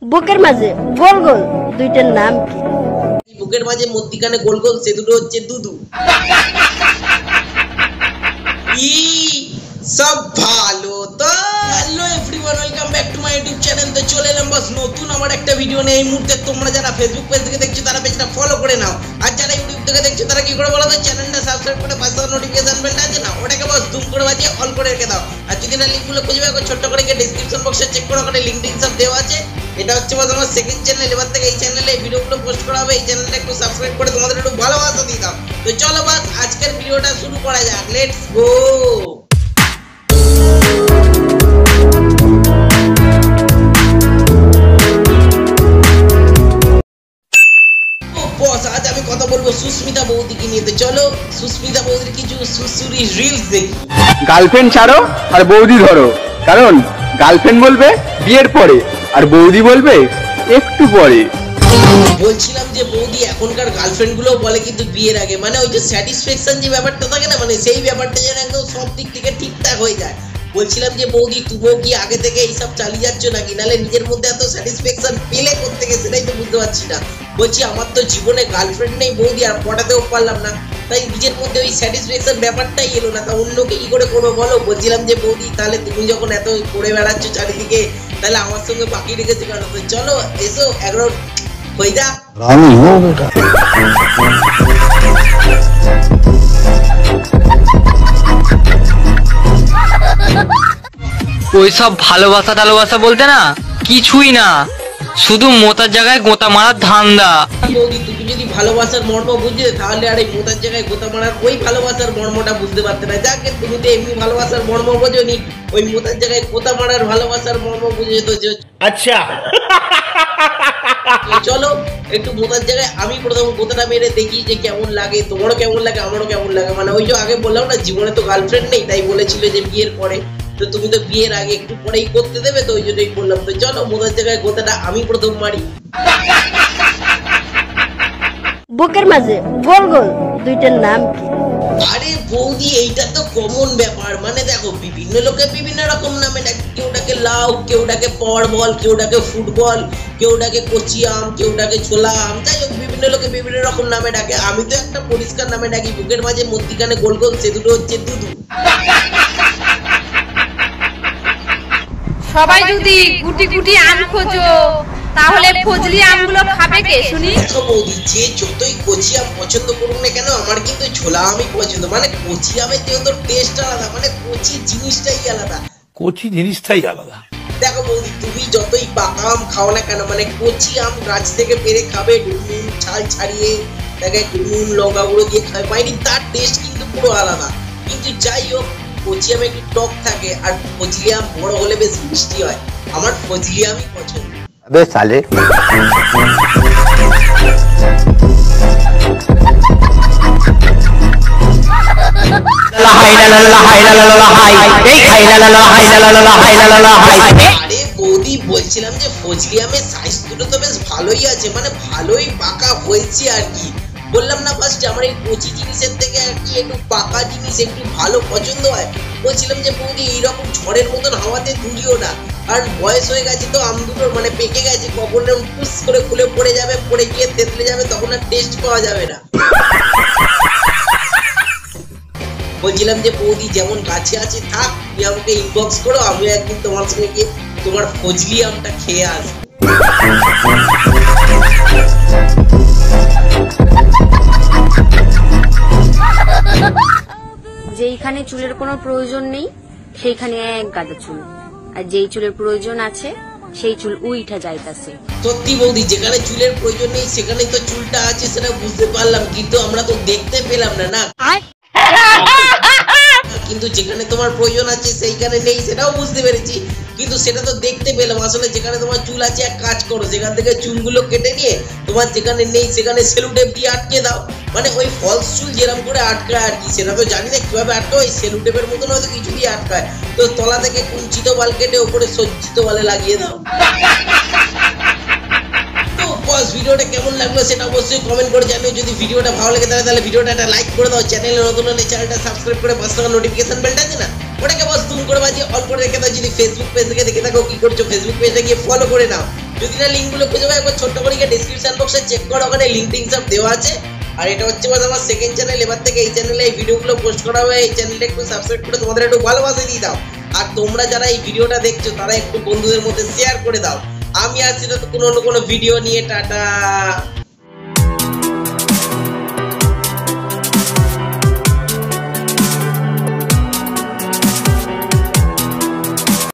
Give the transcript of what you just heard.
বুকের মাঝে গোল গোল দুইটার নাম কি? বুকের মাঝে মধ্যিখানে গোল গোল সে দুটো হচ্ছে দুদু। সব ভালো তো? Hello everyone, welcome back to my YouTube channel. তো চলে এলাম বস নতুন আমার একটা ভিডিও নিয়ে। এই মুহূর্তে তোমরা যারা ফেসবুক পেজ থেকে দেখছো তারা পেজটা ফলো করে নাও, আর যারা ইউটিউব থেকে দেখছো তারা কি করে বলো তো, চ্যানেলটা সাবস্ক্রাইব করে পাশে নোটিফিকেশন বেলটা আছে না, ওটাকে বস জুম করে বাজিয়ে অল করে রেখে দাও। আর যদি না লিঙ্কগুলো খুঁজে পাও ছোট্ট করে গিয়ে ডেসক্রিপশন বক্সে চেক করো, ওখানে লিঙ্ক টিঙ্ক সব দেওয়া আছে। এটা হচ্ছে বস আমার সেকেন্ড চ্যানেল। এবার থেকে এই চ্যানেলে এই ভিডিওগুলো পোস্ট করা হবে। এই চ্যানেলটা একটু সাবস্ক্রাইব করে তোমাদের একটু ভালোবাসা দিয়ে দাও। তো চলো বস আজকের ভিডিওটা শুরু করা যাক, লেটস গো। আজ আমি কথা বলবো সুস্মিতা বৌদিকে নিয়ে। তো চলো সুস্মিতা বৌদির কিছু সুসুরি রিলস দেখি। গার্লফ্রেন্ড ছাড়ো আর বৌদি ধরো, কারণ গার্লফ্রেন্ড বলবে বিয়ের পরে আর বৌদি বলবে একটু পরে। বলছিলাম যে বৌদি এখনকার গার্লফ্রেন্ড গুলো বলে কিন্তু বিয়ের আগে, মানে ওই যে স্যাটিসফ্যাকশন যে ব্যাপারটা থাকে না, মানে সেই ব্যাপারটা যেন একদম সব দিক থেকে ঠিকঠাক হয়ে যায়। বলছিলাম যে বৌদি তুমিও কি আগে থেকে এইসব চালিয়ে যাচ্ছ নাকি, নাহলে নিজের মধ্যে এত স্যাটিসফ্যাকশন পেলে করতে গেছে, সেটাই তো বুঝতে পারছি না। বলছি আমার তো জীবনে গার্লফ্রেন্ড নেই বৌদি, আর পটাতেও পারলাম না, তাই নিজের মধ্যে ওই স্যাটিসফ্যাকশন ব্যাপারটাই এলো না। তা অন্যকে কি করে করবো বলো? বলছিলাম যে বৌদি তাহলে তুমি যখন এত করে বেড়াচ্ছ চারিদিকে, তাহলে আমার সঙ্গে বাকি রেখেছো কেন? তো চলো এসো একবার হয়ে যা। ওইসব ভালোবাসা টালোবাসা বলতে না কিছুই না, শুধু মোতার জায়গায় গোতা মারার ধান্দা। বৌদি তুমি যদি ভালোবাসার মর্ম বুঝতে তাহলে আর এই মোতার জায়গায় গোতা মারার ওই ভালোবাসার মর্মটা বুঝতে পারতে না। যাকে তুমি তো এমনি ভালোবাসার মর্ম বোঝোনি, ওই মোতার জায়গায় গোতা মারার ভালোবাসার মর্ম বুঝে তো। আচ্ছা চলো একটু মোতার জায়গায় আমি প্রথম গোতাটা মেরে দেখি যে কেমন লাগে, তোমারও কেমন লাগে আমারও কেমন লাগে। মানে ওই যে আগে বললাম না জীবনে তো গার্লফ্রেন্ড নেই, তাই বলেছিল যে বিয়ের পরে, তো তুমি তো বিয়ের আগে একটু পরেই করতে দেবে, তো ওই জন্যই বললাম। তো চলো মোতার জায়গায় গোতাটা আমি প্রথম মারি। বুকের মাঝে গোল গোল দুইটার নাম কি? আরে বৌদি এইটা তো কমন ব্যাপার, মানে দেখো বিভিন্ন লোকে বিভিন্ন রকম নামে ডাকে। কেউ ডাকে লাউ, কেউ ডাকে পাওয়ার বল, কেউ ডাকে ফুটবল, কেউ ডাকে কচি আম, কেউ ডাকে ছোলা আম। যাই হোক বিভিন্ন লোকে বিভিন্ন রকম নামে ডাকে। আমি তো একটা পরিষ্কার নামে ডাকি, বুকের মাঝে মধ্যিখানে গোল গোল সে দুটো হচ্ছে দুদু। সবাই যদি গুটি গুটি আম খোঁজো তাহলে ফজলি আমগুলো খাবে কে শুনি? দেখো বৌদি যে যতই কচি আম পছন্দ করুক না কেন, আমার কিন্তু ছোলা আমই পছন্দ। মানে কচি আমের যেহেতু টেস্ট আলাদা, মানে কচি জিনিসটাই আলাদা, কচি জিনিসটাই আলাদা। দেখো বৌদি তুমি যতই পাকা আম খাও না কেন, মানে কচি আম গাছ থেকে পেরে খাবে, নুন ছাল ছাড়িয়ে দেখে নুন লঙ্কা গুঁড়ো দিয়ে খাবে, মানে তার টেস্ট কিন্তু পুরো আলাদা। কিন্তু যাই হোক কচি আম একটু টক থাকে, আর ফজলি আম বড় হলে বেশ মিষ্টি হয়। আমার ফজলি আমই পছন্দ। আবে সালে আরে বৌদি বলছিলাম যে ফজলি আমের সাইজ দুটো তো বেশ ভালোই আছে, মানে ভালোই পাকা হয়েছে আর কি। বললাম না ফার্স্ট আমার এই কচি জিনিসের থেকে আর কি একটু পাকা জিনিস একটু ভালো পছন্দ হয়। বলছিলাম যে বৌদি এইরকম ঝড়ের মতন হাওয়াতে দুলিও না, কারণ বয়স হয়ে গেছে তো আম দুটোর, মানে পেকে গেছে, কখন টুস করে খুলে পড়ে যাবে, পড়ে গিয়ে তেতলে যাবে, তখন আর টেস্ট পাওয়া যাবে না। বলছিলাম যে বৌদি যেমন কাছে আছে থাক, তুমি আমাকে ইনবক্স করো, আমি একদিন তোমার সঙ্গে গিয়ে তোমার ফজলি আমটা খেয়ে আসবো। যেইখানে চুলের কোনো প্রয়োজন নেই সেইখানে এক গাদা চুল, আর যেই চুলের প্রয়োজন আছে সেই চুল উইঠা যাইতাছে। সত্যি বৌদি যেখানে চুলের প্রয়োজন নেই সেখানে তো চুলটা আছে, সেটা বুঝতে পারলাম, কিন্তু আমরা তো দেখতে পেলাম না না। কিন্তু যেখানে তোমার প্রয়োজন আছে সেইখানে নেই সেটাও বুঝতে পেরেছি, কিন্তু সেটা তো দেখতে পেলাম। আসলে যেখানে তোমার চুল আছে এক কাজ করো, সেখান থেকে চুলগুলো কেটে নিয়ে তোমার যেখানে নেই সেখানে সেলু টেপ দিয়ে আটকে দাও। মানে ওই ফলস চুল যেরকম করে আটকায় আর কি, সেটা তো জানি না কিভাবে আটকায়, ওই সেলু টেপের মতন হয়তো কিছু দিয়ে আটকায়। তো তলা থেকে কুঞ্চিত বাল কেটে ওপরে সজ্জিত বালে লাগিয়ে দাও। বস ভিডিওটা কেমন লাগলো সেটা অবশ্যই কমেন্ট করে জানিও। যদি ভিডিওটা ভালো লাগে তাহলে ভিডিওটা একটা লাইক করে দাও। চ্যানেলে নতুন হলে চ্যানেলটা সাবস্ক্রাইব করে পাশে থাকা নোটিফিকেশন বেলটা আছে না, ওটাকে বস জুম করে বাজিয়ে অল করে রেখে দাও। যদি ফেসবুক পেজ থেকে দেখে থাকো কি করছো, ফেসবুক পেজে গিয়ে ফলো করে নাও। যদি না লিঙ্কগুলো খুঁজে পাও একবার ছোট্ট করে ডেসক্রিপশন বক্সে চেক করো, ওখানে লিঙ্ক টিঙ্ক সব দেওয়া আছে। আর এটা হচ্ছে আমার সেকেন্ড চ্যানেল, এবার থেকে এই চ্যানেলে এই ভিডিওগুলো পোস্ট করা হবে। এই চ্যানেলটা একটু সাবস্ক্রাইব করে তোমাদের একটু ভালোবাসা দিয়ে দাও। আর তোমরা যারা এই ভিডিওটা দেখছো তারা একটু বন্ধুদের মধ্যে শেয়ার করে দাও। আমি আসছি তো কোনো ভিডিও নিয়ে, টাটা।